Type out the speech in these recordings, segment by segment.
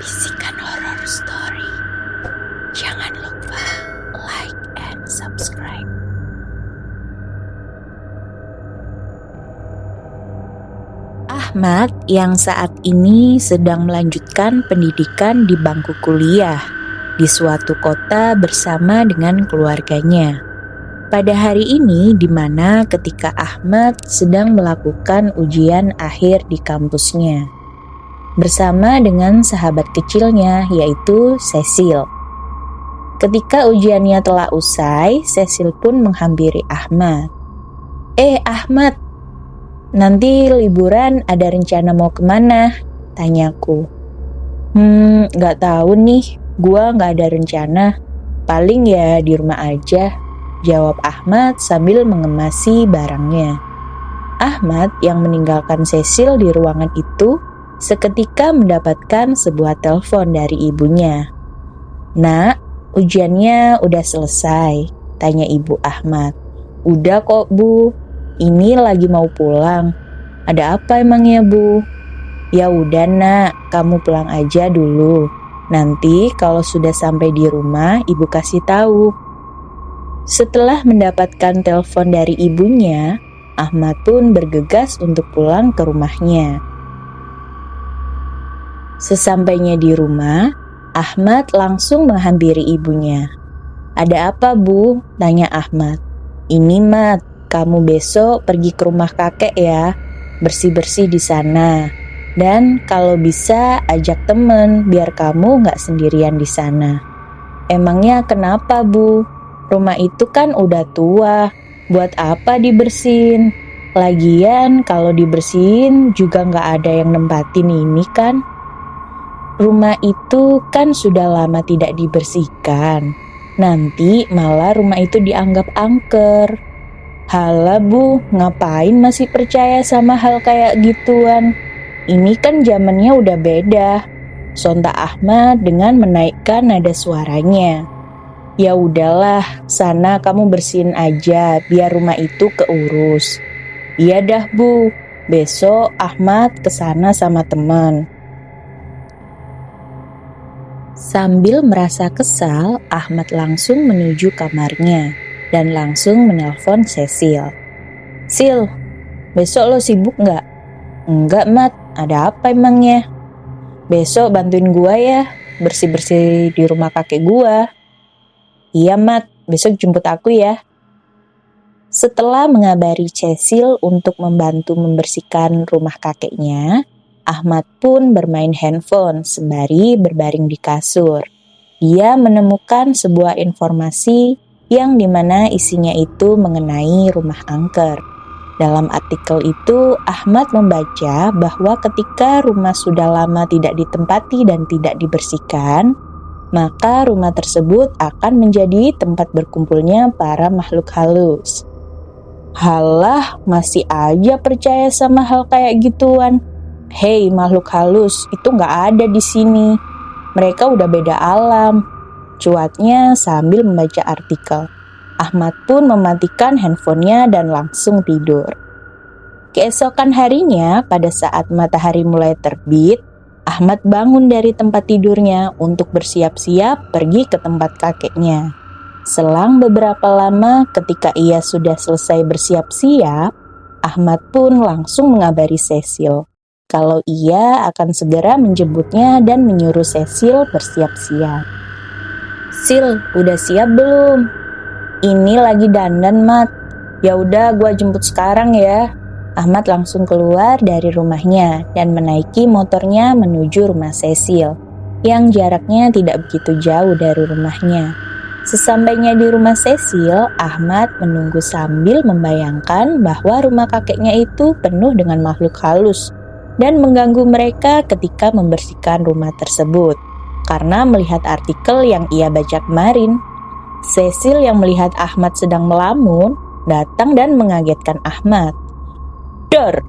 Bisikan Horror Story. Jangan lupa like and subscribe. Ahmad yang saat ini sedang melanjutkan pendidikan di bangku kuliah di suatu kota bersama dengan keluarganya. Pada hari ini di mana ketika Ahmad sedang melakukan ujian akhir di kampusnya bersama dengan sahabat kecilnya yaitu Cecil. Ketika ujiannya telah usai, Cecil pun menghampiri Ahmad. Ahmad, nanti liburan ada rencana mau kemana? Tanyaku. Gak tahu nih, gua gak ada rencana. Paling ya di rumah aja, jawab Ahmad sambil mengemasi barangnya. Ahmad yang meninggalkan Cecil di ruangan itu seketika mendapatkan sebuah telepon dari ibunya. Nak, ujiannya udah selesai, tanya ibu Ahmad. Udah kok bu, ini lagi mau pulang. Ada apa emangnya bu? Ya udah nak, kamu pulang aja dulu. Nanti kalau sudah sampai di rumah, ibu kasih tahu. Setelah mendapatkan telepon dari ibunya, Ahmad pun bergegas untuk pulang ke rumahnya. Sesampainya di rumah, Ahmad langsung menghampiri ibunya. Ada apa bu? Tanya Ahmad. Ini Mat, kamu besok pergi ke rumah kakek ya, bersih-bersih di sana. Dan kalau bisa ajak temen biar kamu gak sendirian di sana. Emangnya kenapa bu? Rumah itu kan udah tua, buat apa dibersihin? Lagian kalau dibersihin juga gak ada yang nempatin ini kan? Rumah itu kan sudah lama tidak dibersihkan. Nanti malah rumah itu dianggap angker. Halah bu, ngapain masih percaya sama hal kayak gituan? Ini kan zamannya udah beda. Sontak Ahmad dengan menaikkan nada suaranya. Ya udahlah, sana kamu bersihin aja biar rumah itu keurus. Iya dah bu, besok Ahmad kesana sama teman. Sambil merasa kesal, Ahmad langsung menuju kamarnya dan langsung menelpon Cecil. Sil, besok lo sibuk nggak? Enggak Mat, ada apa emangnya? Besok bantuin gua ya, bersih-bersih di rumah kakek gua. Iya Mat, besok jemput aku ya. Setelah mengabari Cecil untuk membantu membersihkan rumah kakeknya, Ahmad pun bermain handphone sembari berbaring di kasur. Dia menemukan sebuah informasi yang dimana isinya itu mengenai rumah angker. Dalam artikel itu, Ahmad membaca bahwa ketika rumah sudah lama tidak ditempati dan tidak dibersihkan, maka rumah tersebut akan menjadi tempat berkumpulnya para makhluk halus. Halah, masih aja percaya sama hal kayak gituan. Hei makhluk halus, itu gak ada di sini. Mereka udah beda alam. Cuatnya sambil membaca artikel. Ahmad pun mematikan handphonenya dan langsung tidur. Keesokan harinya, pada saat matahari mulai terbit, Ahmad bangun dari tempat tidurnya untuk bersiap-siap pergi ke tempat kakeknya. Selang beberapa lama ketika ia sudah selesai bersiap-siap, Ahmad pun langsung mengabari Cecil kalau ia akan segera menjemputnya dan menyuruh Cecil bersiap-siap. Sil, udah siap belum? Ini lagi dandan Mat. Ya udah, gua jemput sekarang ya. Ahmad langsung keluar dari rumahnya dan menaiki motornya menuju rumah Cecil, yang jaraknya tidak begitu jauh dari rumahnya. Sesampainya di rumah Cecil, Ahmad menunggu sambil membayangkan bahwa rumah kakeknya itu penuh dengan makhluk halus dan mengganggu mereka ketika membersihkan rumah tersebut. Karena melihat artikel yang ia baca kemarin, Cecil yang melihat Ahmad sedang melamun, datang dan mengagetkan Ahmad. Dor!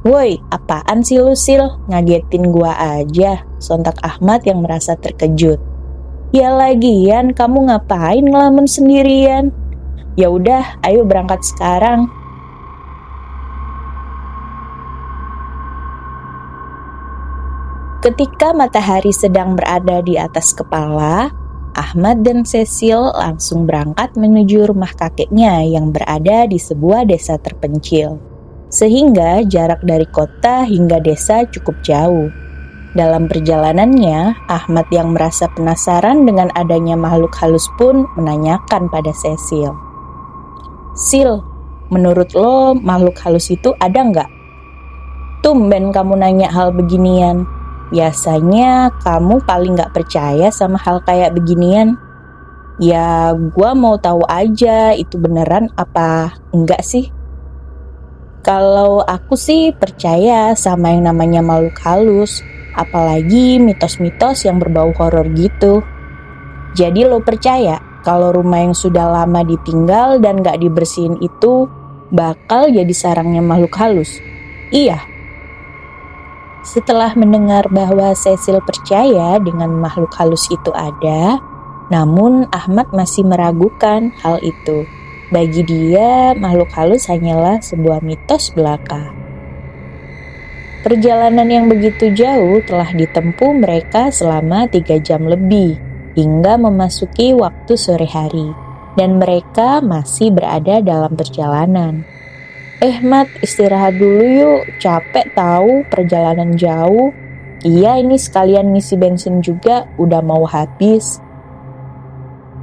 Woi, apaan sih lu Sil? Ngagetin gua aja, sontak Ahmad yang merasa terkejut. Ya lagian, kamu ngapain ngelamun sendirian? Ya udah, ayo berangkat sekarang. Ketika matahari sedang berada di atas kepala, Ahmad dan Cecil langsung berangkat menuju rumah kakeknya yang berada di sebuah desa terpencil. Sehingga jarak dari kota hingga desa cukup jauh. Dalam perjalanannya, Ahmad yang merasa penasaran dengan adanya makhluk halus pun menanyakan pada Cecil. "Sil, menurut lo makhluk halus itu ada nggak? Tumben kamu nanya hal beginian. Biasanya kamu paling nggak percaya sama hal kayak beginian." "Ya, gua mau tahu aja itu beneran apa enggak sih. Kalau aku sih percaya sama yang namanya makhluk halus. Apalagi mitos-mitos yang berbau horor gitu." "Jadi lo percaya kalau rumah yang sudah lama ditinggal dan gak dibersihin itu bakal jadi sarangnya makhluk halus?" "Iya." Setelah mendengar bahwa Cecil percaya dengan makhluk halus itu ada, namun Ahmad masih meragukan hal itu. Bagi dia, makhluk halus hanyalah sebuah mitos belaka. Perjalanan yang begitu jauh telah ditempuh mereka selama 3 jam lebih, hingga memasuki waktu sore hari, dan mereka masih berada dalam perjalanan. Mat, istirahat dulu yuk, capek tahu perjalanan jauh." "Iya, ini sekalian ngisi bensin juga, udah mau habis."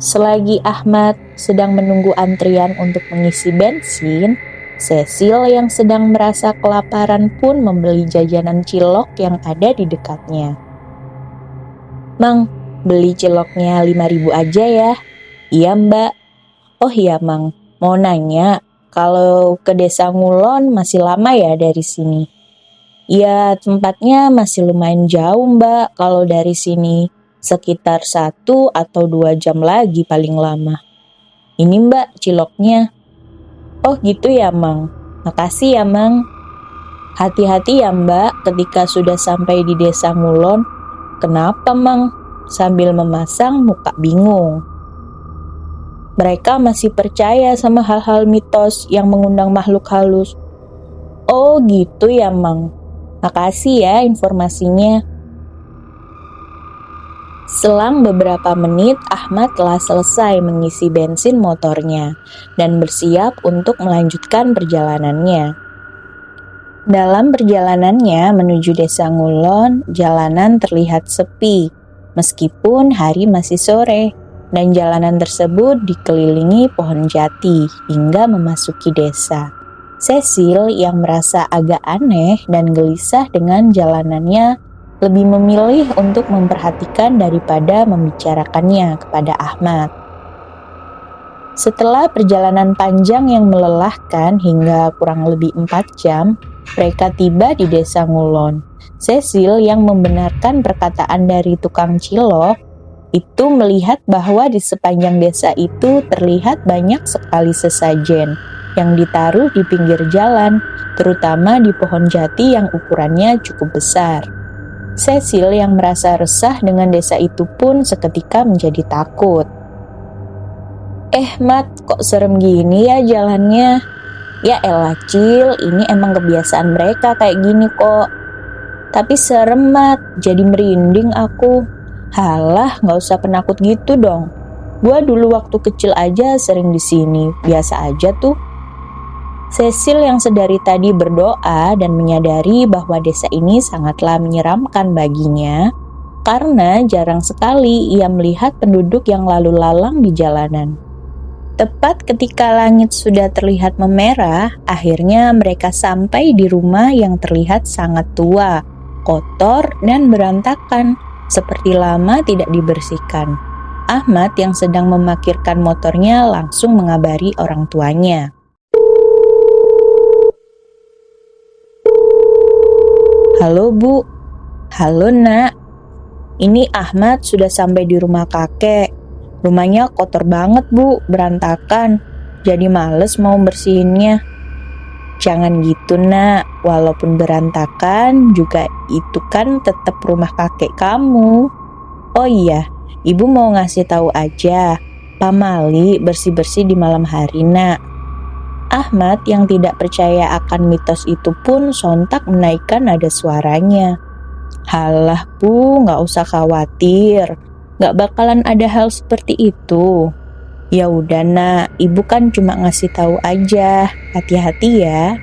Selagi Ahmad sedang menunggu antrian untuk mengisi bensin, Cecil yang sedang merasa kelaparan pun membeli jajanan cilok yang ada di dekatnya. "Mang, beli ciloknya 5.000 aja ya." "Iya mbak." "Oh iya Mang, mau nanya, kalau ke Desa Ngulon masih lama ya dari sini?" "Ya, tempatnya masih lumayan jauh mbak kalau dari sini, sekitar 1 atau 2 jam lagi paling lama." "Ini mbak ciloknya." "Oh gitu ya Mang, makasih ya Mang." "Hati-hati ya Mbak ketika sudah sampai di Desa Ngulon." "Kenapa Mang?" Sambil memasang muka bingung. Mereka masih percaya sama hal-hal mitos yang mengundang makhluk halus. "Oh gitu ya Mang, makasih ya informasinya." Selang beberapa menit, Ahmad telah selesai mengisi bensin motornya dan bersiap untuk melanjutkan perjalanannya. Dalam perjalanannya menuju Desa Ngulon, jalanan terlihat sepi, meskipun hari masih sore, dan jalanan tersebut dikelilingi pohon jati hingga memasuki desa. Cecil yang merasa agak aneh dan gelisah dengan jalanannya lebih memilih untuk memperhatikan daripada membicarakannya kepada Ahmad. Setelah perjalanan panjang yang melelahkan hingga kurang lebih 4 jam, mereka tiba di Desa Ngulon. Cecil yang membenarkan perkataan dari tukang cilok itu melihat bahwa di sepanjang desa itu terlihat banyak sekali sesajen yang ditaruh di pinggir jalan, terutama di pohon jati yang ukurannya cukup besar. Cecil yang merasa resah dengan desa itu pun seketika menjadi takut. Mat, kok serem gini ya jalannya?" "Ya elah Cil, ini emang kebiasaan mereka kayak gini kok." "Tapi serem Mat, jadi merinding aku." "Halah, gak usah penakut gitu dong. Gua dulu waktu kecil aja sering di sini, biasa aja tuh." Cecil yang sedari tadi berdoa dan menyadari bahwa desa ini sangatlah menyeramkan baginya, karena jarang sekali ia melihat penduduk yang lalu lalang di jalanan. Tepat ketika langit sudah terlihat memerah, akhirnya mereka sampai di rumah yang terlihat sangat tua, kotor, dan berantakan, seperti lama tidak dibersihkan. Ahmad yang sedang memarkirkan motornya langsung mengabari orang tuanya. "Halo Bu." "Halo Nak, ini Ahmad sudah sampai di rumah kakek. Rumahnya kotor banget Bu, berantakan. Jadi males mau bersihinnya." "Jangan gitu Nak, walaupun berantakan juga itu kan tetap rumah kakek kamu." "Oh iya, Ibu mau ngasih tahu aja, Pak Mali bersih-bersih di malam hari Nak." Ahmad yang tidak percaya akan mitos itu pun sontak menaikkan nada suaranya. Halah Bu, nggak usah khawatir. Nggak bakalan ada hal seperti itu. Ya udah nak, ibu kan cuma ngasih tahu aja. Hati-hati ya.